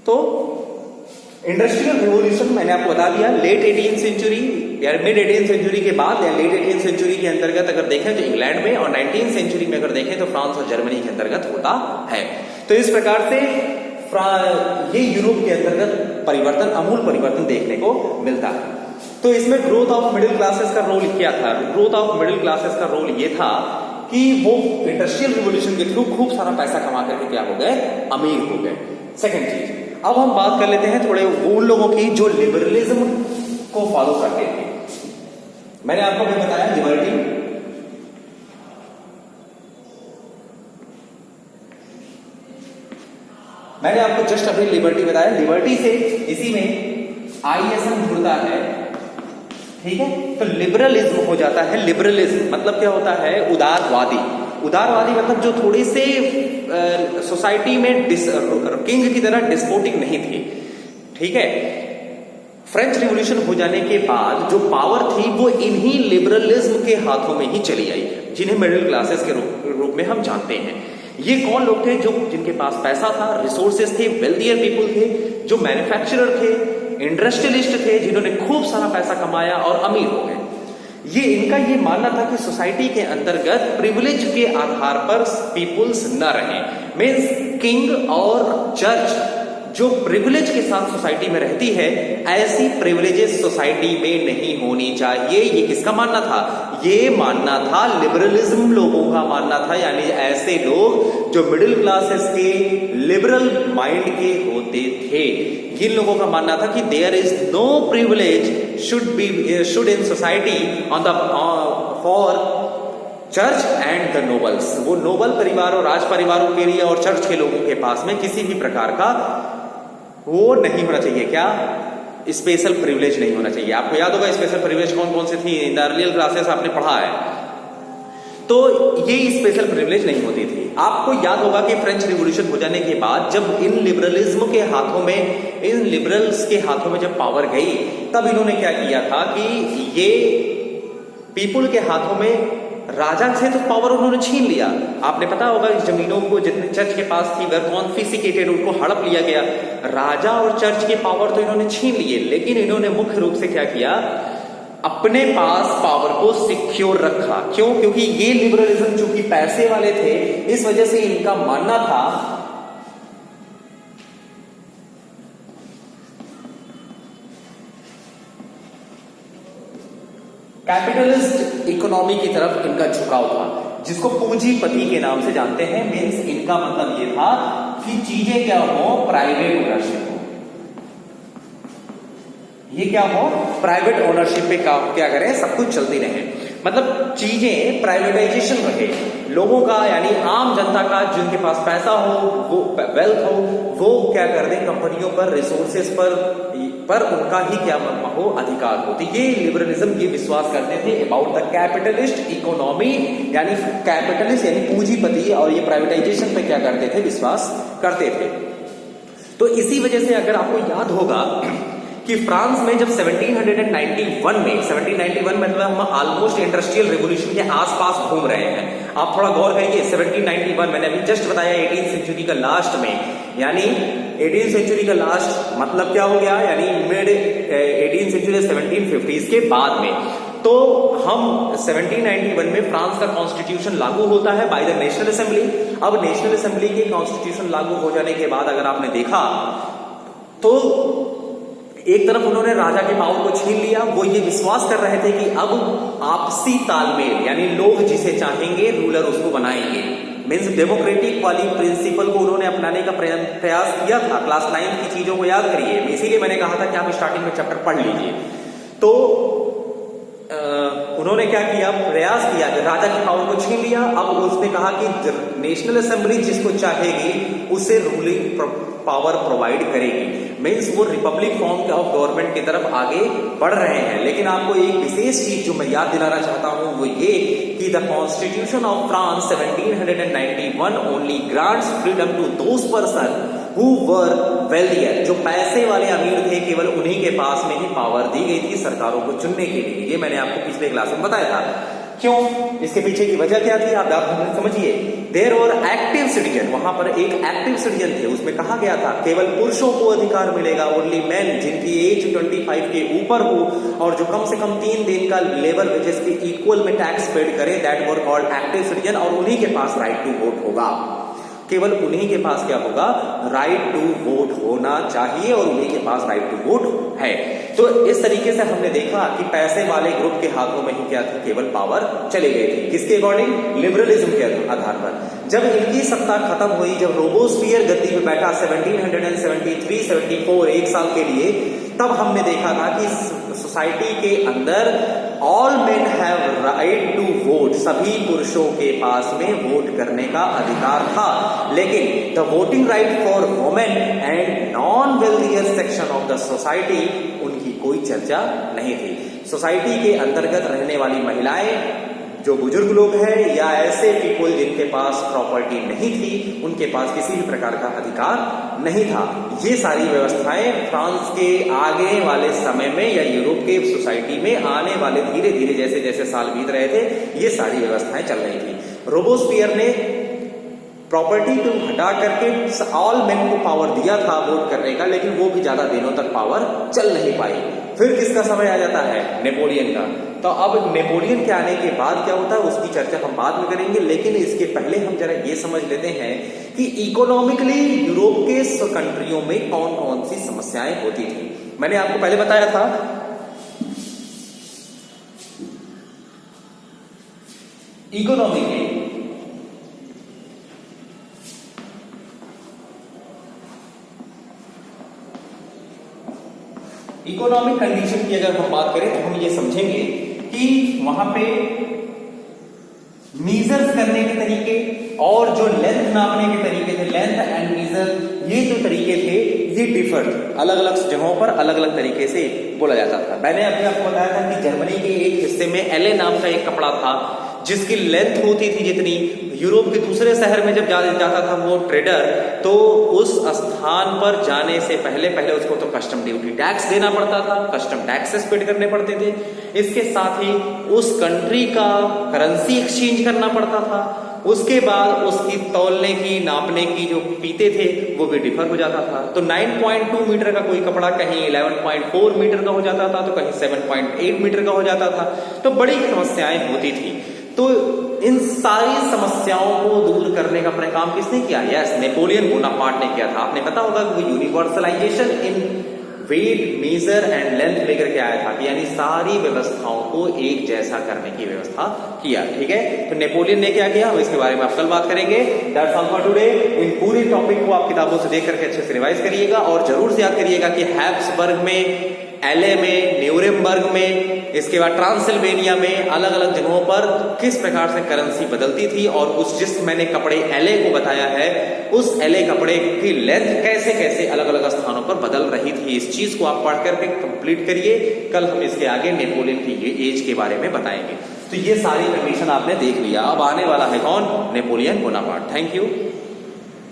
तो industrial revolution मैंने आपको बता दिया, लेट 18th सेंचुरी या मिड 18th सेंचुरी के बाद या लेट 18th सेंचुरी के अंतर्गत अगर देखें तो इंग्लैंड में, और 19th सेंचुरी में अगर देखें तो फ्रांस और जर्मनी के अंतर्गत होता है। तो इस प्रकार से ये यूरोप के अंतर्गत परिवर्तन, अमूल परिवर्तन देखने को मिलता है। तो इसमें ग्रोथ ऑफ मिडिल क्लासेस का रोल क्या था? ग्रोथ ऑफ मिडिल क्लासेस का रोल ये था कि वो इंडस्ट्रियल रिवॉल्यूशन के थ्रू खूब सारा पैसा कमा करके क्या हो गए? अमीर हो गए। सेकंड चीज, अब हम बात कर लेते हैं थोड़े उन लोगों की जो लिबरलिज्म को फॉलो करते थे। मैंने आपको भी बताया लिबर्टी, मैंने आपको जस्ट अभी लिबर्टी बताया। लिबर्टी से इसी में आईएसएम जुड़ता है, ठीक है। तो लिबरलिज्म हो जाता है। लिबरलिज्म मतलब क्या होता है? उदारवादी। उदारवादी मतलब जो थोड़ी से सोसाइटी में किंग की तरह डिस्पोटिक नहीं थे, ठीक है। फ्रेंच रिवॉल्यूशन हो जाने के बाद जो पावर थी वो इन्हीं लिबरलिज्म के हाथों में ही चली आई, जिन्हें मिडिल क्लासेस के रूप में हम जानते हैं। ये कौन लोग थे? जो जिनके पास पैसा था, रिसोर्सेस थे, वेल्थियर पीपुल थे, जो मैन्युफैक्चरर थे, इंडस्ट्रियलिस्ट थे, जिन्होंने खूब सारा पैसा कमाया और अमीर हो गए। ये इनका ये मानना था कि सोसाइटी के अंतर्गत प्रिविलेज के आधार पर पीपुल्स न रहे। मीन्स किंग और चर्च जो प्रिविलेज के साथ सोसाइटी में रहती है, ऐसी प्रिविलेजेस सोसाइटी में नहीं होनी चाहिए। ये किसका मानना था? ये मानना था लिबरलिज्म लोगों का मानना था, यानी ऐसे लोग जो मिडिल क्लासेस के लिबरल माइंड के होते थे। इन लोगों का मानना था कि there is no privilege should in society on the for church and the nobles. वो नोबल परिवार और राज परिवारों के लिए और चर्च के लोगों के पास में किसी भी प्रकार का वो नहीं होना चाहिए। क्या? स्पेशल प्रिविलेज नहीं होना चाहिए। आपको याद होगा स्पेशल प्रिविलेज कौन कौन से थी? इन द अर्लियर क्लासेस आपने पढ़ा है। तो ये स्पेशल प्रिविलेज नहीं होती थी। आपको याद होगा कि फ्रेंच रिवॉल्यूशन हो जाने के बाद जब इन लिबरलिज्म के हाथों में, इन लिबरल्स के हाथों में जब पावर गई, तब इन्होंने क्या किया था कि ये पीपुल के हाथों में राजा से तो पावर उन्होंने छीन लिया। आपने पता होगा इस जमीनों को जितने चर्च के पास थी वर कॉन्फिस्केटेड, उनको हड़प लिया गया। राजा और चर्च के पावर तो इन्होंने छीन लिए, लेकिन इन्होंने मुख्य रूप से क्या किया? अपने पास पावर को सिक्योर रखा। क्यों? क्योंकि ये लिबरलिज्म चूंकि पैसे वाले थे, इस वजह से इनका मानना था कैपिटलिस्ट इकोनॉमी की तरफ इनका झुकाव था, जिसको पूंजीपति के नाम से जानते हैं। मीन्स इनका मतलब ये था कि चीजें क्या हो? प्राइवेट ओनरशिप हो। ये क्या हो? प्राइवेट ओनरशिप पे क्या करें? सब कुछ चलती रहे। मतलब चीजें प्राइवेटाइजेशन रहे, लोगों का यानी आम जनता का, जिनके पास पैसा हो, वो वेल्थ हो, वो क्या कर दें? कंपनियों पर, रिसोर्सेस पर उनका ही क्या हो? अधिकार हो। तो ये लिबरलिज्म ये विश्वास करते थे अबाउट द कैपिटलिस्ट इकोनॉमी, यानी कैपिटलिस्ट यानी पूंजीपति, और ये प्राइवेटाइजेशन पे क्या करते थे? विश्वास करते थे। तो इसी वजह से अगर आपको याद होगा कि फ्रांस में जब 1791 में 1791 मतलब हम ऑलमोस्ट इंडस्ट्रियल रिवॉल्यूशन के आसपास घूम रहे हैं। आप थोड़ा गौर करिए, 1791 मैंने अभी जस्ट बताया 18th सेंचुरी का लास्ट में, यानी 18th सेंचुरी का लास्ट मतलब क्या हो गया? यानी मिड 18th सेंचुरी 1750s के बाद में। तो हम 1791 में फ्रांस का कॉन्स्टिट्यूशन लागू होता है बाय द नेशनल असेंबली। अब नेशनल असेंबली के कॉन्स्टिट्यूशन लागू हो जाने के बाद अगर आपने देखा तो एक तरफ उन्होंने राजा के पावर को छीन लिया। वो ये विश्वास कर रहे थे कि अब आपसी तालमेल, यानी लोग जिसे चाहेंगे रूलर उसको बनाएंगे। मीन्स डेमोक्रेटिक वाली प्रिंसिपल को उन्होंने अपनाने का प्रयास किया था। क्लास 9 की चीजों को याद करिए, इसीलिए मैंने कहा था कि आप स्टार्टिंग में चैप्टर पढ़ लीजिए। तो उन्होंने क्या किया? प्रयास किया, राजा की पावर को छीन लिया। अब उसने कहा कि नेशनल असेंबली जिसको चाहेगी उसे रूलिंग पावर प्रोवाइड करेगी। मीन्स वो रिपब्लिक फॉर्म ऑफ गवर्नमेंट की तरफ आगे बढ़ रहे हैं। लेकिन आपको एक विशेष चीज जो मैं याद दिलाना चाहता हूं वो ये कि the constitution of France 1791 only grants freedom to those person who were wealthier. जो पैसे वाले अमीर थे, केवल उन्हीं के पास में ही पावर दी गई थी सरकारों को चुनने के लिए। ये मैंने आपको पिछले क्लास में बताया था। क्यों? इसके पीछे की वजह क्या थी आप समझिए। देयर वर एक्टिव सिटीजन, वहां पर एक एक्टिव सिटीजन थे, उसमें कहा गया था केवल पुरुषों को अधिकार मिलेगा, ओनली मैन, जिनकी एज 25 के ऊपर हो और जो कम से कम 3 दिन का लेबर वेजेस के इक्वल में टैक्स पेड करे, that were called active citizen, और उन्हीं के पास राइट टू वोट होगा। केवल उन्हीं के पास क्या होगा? राइट टू वोट होना चाहिए, और उन्हीं के पास राइट टू वोट है। तो इस तरीके से हमने देखा कि पैसे वाले ग्रुप के हाथों में ही क्या थी? केवल पावर चली गई थी। किसके अकॉर्डिंग? लिबरलिज्म के आधार पर। जब इनकी सत्ता खत्म हुई, जब रोबोस्फियर गद्दी पे बैठा 1773-74 एक साल के लिए, तब हमने देखा था कि सोसाइटी के अंदर all men have right to vote, सभी पुरुषों के पास में वोट करने का अधिकार था, लेकिन the voting right for women and non wealthier section of the society, उनकी कोई चर्चा नहीं थी। सोसाइटी के अंतर्गत रहने वाली महिलाएं, जो बुजुर्ग लोग हैं या ऐसे पीपल जिनके पास प्रॉपर्टी नहीं थी, उनके पास किसी भी प्रकार का अधिकार नहीं था। ये सारी व्यवस्थाएं फ्रांस के आगे वाले समय में या यूरोप के सोसाइटी में आने वाले धीरे धीरे जैसे जैसे साल बीत रहे थे, ये सारी व्यवस्थाएं चल रही थी। रोबोस्फियर ने प्रॉपर्टी को हटा करके ऑल मेन को पावर दिया था वोट करने का, लेकिन वो भी ज्यादा दिनों तक पावर चल नहीं पाई। फिर किसका समय आ जाता है? नेपोलियन का। तो अब नेपोलियन के आने के बाद क्या होता है उसकी चर्चा हम बाद में करेंगे, लेकिन इसके पहले हम जरा ये समझ लेते हैं कि इकोनॉमिकली यूरोप के कंट्रियों में कौन कौन सी समस्याएं होती थी। मैंने आपको पहले बताया था इकोनॉमिक कंडीशन की अगर हम बात करें तो हम ये समझेंगे कि वहां पे मीजर्स करने के तरीके और जो लेंथ नापने के तरीके थे, लेंथ एंड मीजर, ये जो तरीके थे ये डिफर, अलग अलग जगहों पर अलग अलग तरीके से बोला जाता था। मैंने अभी आपको बताया था कि जर्मनी के एक हिस्से में एले नाम का एक कपड़ा था जिसकी लेंथ होती थी जितनी, यूरोप के दूसरे शहर में जब जाता था वो ट्रेडर, तो उस स्थान पर जाने से पहले पहले उसको तो कस्टम ड्यूटी टैक्स देना पड़ता था, कस्टम टैक्सेस पेड करने पड़ते थे। इसके साथ ही उस कंट्री का करेंसी एक्सचेंज करना पड़ता था। उसके बाद उसकी तौलने की, नापने की जो फीते थे वो भी डिफर हो जाता था। तो 9.2 मीटर का कोई कपड़ा कहीं 11.4 मीटर का हो जाता था, तो कहीं 7.8 मीटर का हो जाता था। तो बड़ी समस्याएं होती थी। तो इन सारी समस्याओं को दूर करने का अपना काम किसने किया? यस, नेपोलियन बोनापार्ट ने किया था। आपने पता होगा कि वो universalization in weight, measure and length लेकर के आया था, यानी सारी व्यवस्थाओं को एक जैसा करने की व्यवस्था किया। ठीक है, तो नेपोलियन ने क्या किया, हम इसके बारे में आप कल बात करेंगे। That's all for today. इन पूरे टॉपिक को आप किताबों से देख करके अच्छे से रिवाइज करिएगा और जरूर से याद करिएगा कि हैब्सबर्ग में, एले में, न्यूरेमबर्ग में, इसके बाद ट्रांसिल्वेनिया में अलग अलग जगहों पर किस प्रकार से करेंसी बदलती थी, और उस जिस मैंने कपड़े एले को बताया है उस एले कपड़े की लेंथ कैसे कैसे अलग अलग स्थानों पर बदल रही थी। इस चीज को आप पढ़ करके कंप्लीट करिए। कल हम इसके आगे नेपोलियन की एज के बारे में बताएंगे। तो ये सारी कंडीशन आपने देख लिया। अब आने वाला है कौन? Napoleon Bonaparte. Thank you.